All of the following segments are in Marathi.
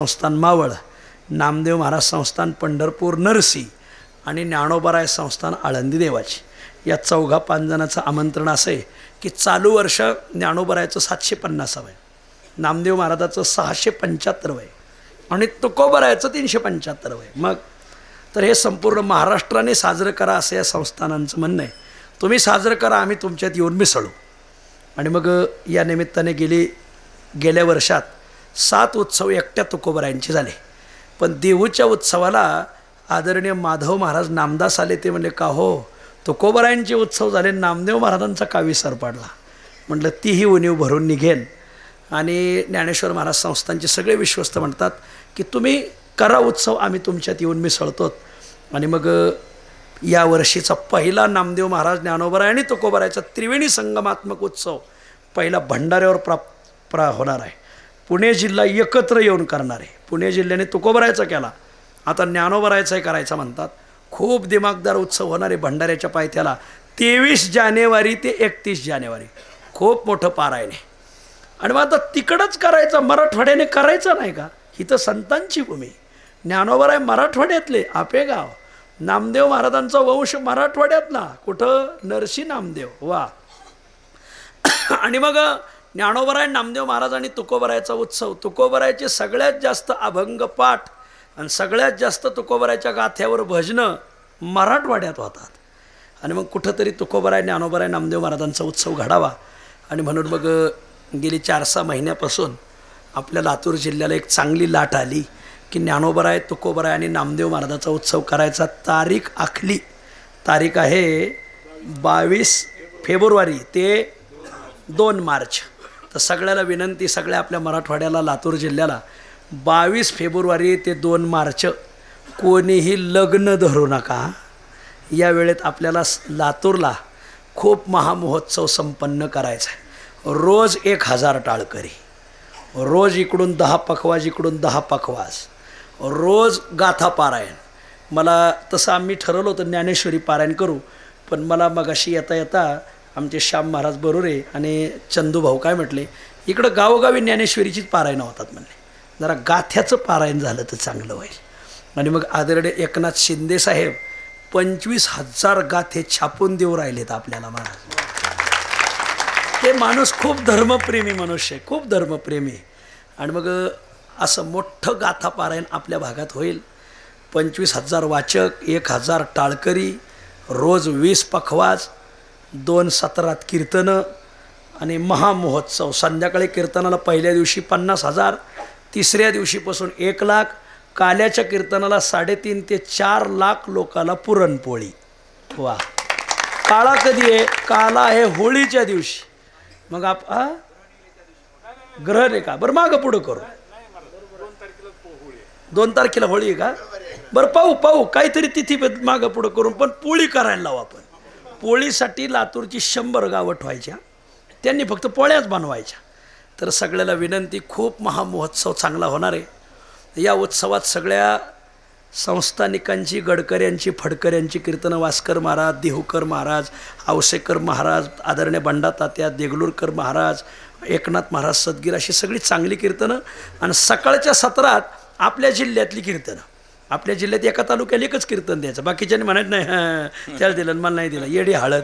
संस्थान मावळ, नामदेव महाराज संस्थान पंढरपूर नरसी आणि ज्ञानोबाराय संस्थान आळंदी देवाची, या 4-5 जणांचं आमंत्रण असं आहे की चालू वर्ष ज्ञानोबारायचं 750 आहे, नामदेव महाराजाचं 675 आहे आणि तुकोबारायचं 375 आहे. मग तर हे संपूर्ण महाराष्ट्राने साजरं करा असं या संस्थानांचं म्हणणं आहे. तुम्ही साजरं करा, आम्ही तुमच्यात येऊन मिसळू. आणि मग या निमित्ताने गेल्या वर्षात 7 उत्सव एकट्या तुकोबारायांचे झाले. पण देहूच्या उत्सवाला आदरणीय माधव महाराज नामदास आले. ते म्हणले, का हो तुकोबारायांचे उत्सव झाले, नामदेव महाराजांचा का विसर पडला? म्हटलं तीही उणीव भरून निघेल. आणि ज्ञानेश्वर महाराज संस्थांचे सगळे विश्वस्त म्हणतात की तुम्ही करा उत्सव, आम्ही तुमच्यात येऊन मिसळतो. आणि मग या वर्षीचा पहिला नामदेव महाराज ज्ञानोबाराय आणि तुकोबारायचा त्रिवेणी संगमात्मक उत्सव पहिला भंडाऱ्यावर होणार आहे. पुणे जिल्हा एकत्र येऊन करणार आहे. पुणे जिल्ह्याने तुकोबारायचा केला, आता ज्ञानोबारायचाही करायचा म्हणतात. खूप दिमागदार उत्सव होणार आहे भंडाऱ्याच्या पायथ्याला 23 जानेवारी ते 31 जानेवारी. खूप मोठं पारायण आहे. आणि मग आता तिकडंच करायचं, मराठवाड्याने करायचं नाही का? ही तर संतांची भूमी. ज्ञानोबाराय मराठवाड्यातले, आपेगाव. नामदेव महाराजांचा वंश मराठवाड्यातला, कुठं? नरसी नामदेव. वा. आणि मग ज्ञानोबाराय, नामदेव महाराज आणि तुकोबारायचा उत्सव. तुकोबारायचे सगळ्यात जास्त अभंग पाठ आणि सगळ्यात जास्त तुकोबारायच्या गाथ्यावर भजनं मराठवाड्यात होतात. आणि मग कुठंतरी तुकोबाराय, ज्ञानोबाराय, नामदेव महाराजांचा उत्सव घडावा. आणि म्हणून मग गेली 4-6 महिन्यापासून आपल्या लातूर जिल्ह्याला एक चांगली लाट आली की ज्ञानोबाराय, तुकोबाराय आणि नामदेव महाराजाचा उत्सव करायचा. तारीख आखली. तारीख आहे 22 फेब्रुवारी ते 2 मार्च. तर सगळ्याला विनंती, सगळ्या आपल्या मराठवाड्याला, लातूर जिल्ह्याला 22 फेब्रुवारी ते 2 मार्च कोणीही लग्न धरू नका. या वेळेत आपल्याला लातूरला खूप महामहोत्सव संपन्न करायचा आहे. रोज 1000 टाळकरी, रोज इकडून 10 पखवाज, इकडून 10 पखवाज, रोज गाथा पारायण. मला तसं आम्ही ठरवलं होतं ज्ञानेश्वरी पारायण करू, पण मला मगाशी येता येता आमचे श्याम महाराज बरोरे आणि चंदू भाऊ काय म्हटले, इकडं गावोगावी ज्ञानेश्वरीचीच पारायणं होतात म्हणले, जरा गाथ्याचं पारायण झालं तर चांगलं होईल. आणि मग आदरणीय एकनाथ शिंदे साहेब 25,000 गाथे छापून देऊ राहिलेत आपल्याला महाराज. ते माणूस खूप धर्मप्रेमी मनुष्य आहे, खूप धर्मप्रेमी. आणि मग असं मोठं गाथा पारायण आपल्या भागात होईल. 25,000 वाचक, 1000 टाळकरी, रोज 20 पखवाज, 2 सत्रात कीर्तनं आणि महामहोत्सव. संध्याकाळी कीर्तनाला पहिल्या दिवशी 50,000, तिसऱ्या दिवशीपासून 1 लाख, काल्याच्या कीर्तनाला 3.5 ते 4 लाख लोकाला पुरणपोळी. वा. काळा कधी आहे? काला आहे होळीच्या दिवशी. मग ग्रहण आहे का? बरं मागं पुढं करू. 2 तारखेला होळी आहे का? बरं पाहू काहीतरी तिथी मागं पुढं करून, पण पोळी करायला लावू आपण. पोळीसाठी लातूरची 100 गावं ठेवायच्या, त्यांनी फक्त पोळ्याच बनवायच्या. तर सगळ्याला विनंती, खूप महामहोत्सव चांगला होणार आहे. या उत्सवात सगळ्या संस्थानिकांची, गडकऱ्यांची, फडकऱ्यांची कीर्तनं, वास्कर महाराज, देहूकर महाराज, आवसेकर महाराज, आदरणीय बंडा तात्या, देगलूरकर महाराज, एकनाथ महाराज सदगीर, अशी सगळी चांगली कीर्तनं. आणि सकाळच्या सत्रात आपल्या जिल्ह्यातली कीर्तनं. आपल्या जिल्ह्यात एका तालुक्याला एकच कीर्तन द्यायचं, बाकीच्याने म्हणायचं नाही हां त्याला दिलं मला नाही दिलं, येडी हळद.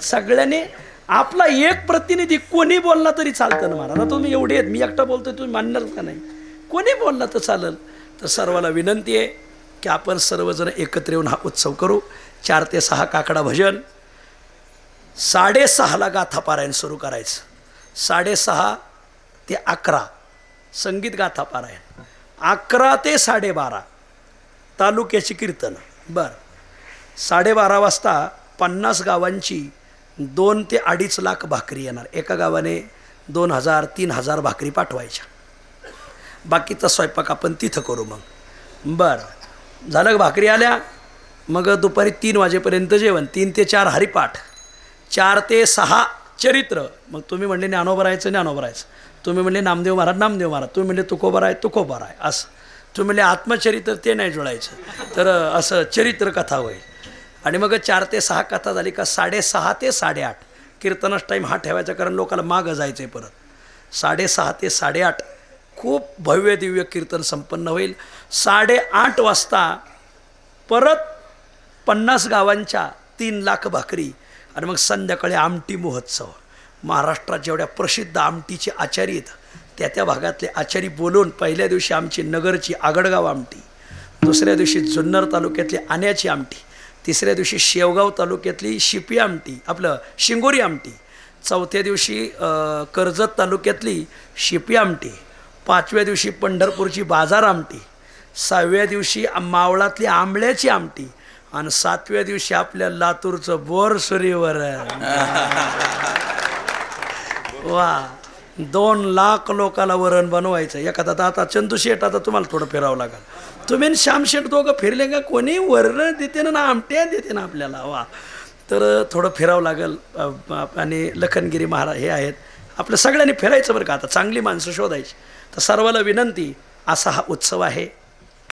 सगळ्यांनी आपला एक प्रतिनिधी कोणी बोलला तरी चालतं ना महाराज. आता तुम्ही एवढे आहेत, मी एकटा बोलतोय, तुम्ही मानणार का नाही? कोणी बोलला तर चालेल. तर सर्वाला विनंती आहे की आपण सर्वजण एकत्र येऊन हा उत्सव करू. 4 ते 6 काकडा भजन, 6:30ला गाथा पारायण सुरू करायचं, 6:30 ते 11 संगीत गाथा पारायण, 11 ते 12:30 तालुक्याची कीर्तन. बरं, 12:30 वाजता 50 गावांची 2 ते 2.5 लाख भाकरी येणार. एका गावाने 2,000-3,000 भाकरी पाठवायच्या. बाकीचा स्वयंपाक आपण तिथं करू. मग बरं झालं, भाकरी आल्या, मग दुपारी 3 वाजेपर्यंत जेवण, 3 ते 4 हरिपाठ, 4 ते 6 चरित्र. मग तुम्ही म्हणले ज्ञानोबारायचं, तुम्ही म्हणले नामदेव महाराज, तुम्ही म्हणले तुकोबाराय, असं तुम्ही म्हणले आत्मचरित्र, ते नाही जुळायचं. तर असं चरित्र कथा होईल. आणि मग 4 ते 6 कथा झाली का 6:30 ते 8:30 कीर्तनाचा टाईम हा ठेवायचा, कारण लोकांना मागं जायचं आहे परत. 6:30 ते 8:30 खूप भव्य दिव्य कीर्तन संपन्न होईल. 8:30 वाजता परत 50 गावांच्या 3 लाख भाकरी आणि मग संध्याकाळी आमटी महोत्सव. महाराष्ट्रात जेवढ्या प्रसिद्ध आमटीचे आचारी आहेत त्या भागातले आचारी बोलून पहिल्या दिवशी आमची नगरची आगडगाव आमटी, दुसऱ्या दिवशी जुन्नर तालुक्यातली आण्याची आमटी, तिसऱ्या दिवशी शेवगाव तालुक्यातली शिपी आमटी आपलं शिंगोरी आमटी, चौथ्या दिवशी कर्जत तालुक्यातली शिपी आमटी, 5व्या दिवशी पंढरपूरची बाजार आमटी, 6व्या दिवशी मावळातली आंबळ्याची आमटी आणि 7व्या दिवशी आपल्या लातूरचं बोरसुरीवर. वा, 2 लाख लोकाला वरण बनवायचं. एखादा आता चंदूशेठ, आता तुम्हाला थोडं फिरावं लागेल. तुम्ही श्यामशेठ दोघं फिरले का? कोणी वरण देते ना आमट्या देते ना आपल्याला. वा, तर थोडं फिरावं लागेल. आणि लखनगिरी महाराज हे आहेत. आपल्या सगळ्यांनी फिरायचं बरं का. आता चांगली माणसं शोधायची. तर सर्वाला विनंती, असा हा उत्सव आहे.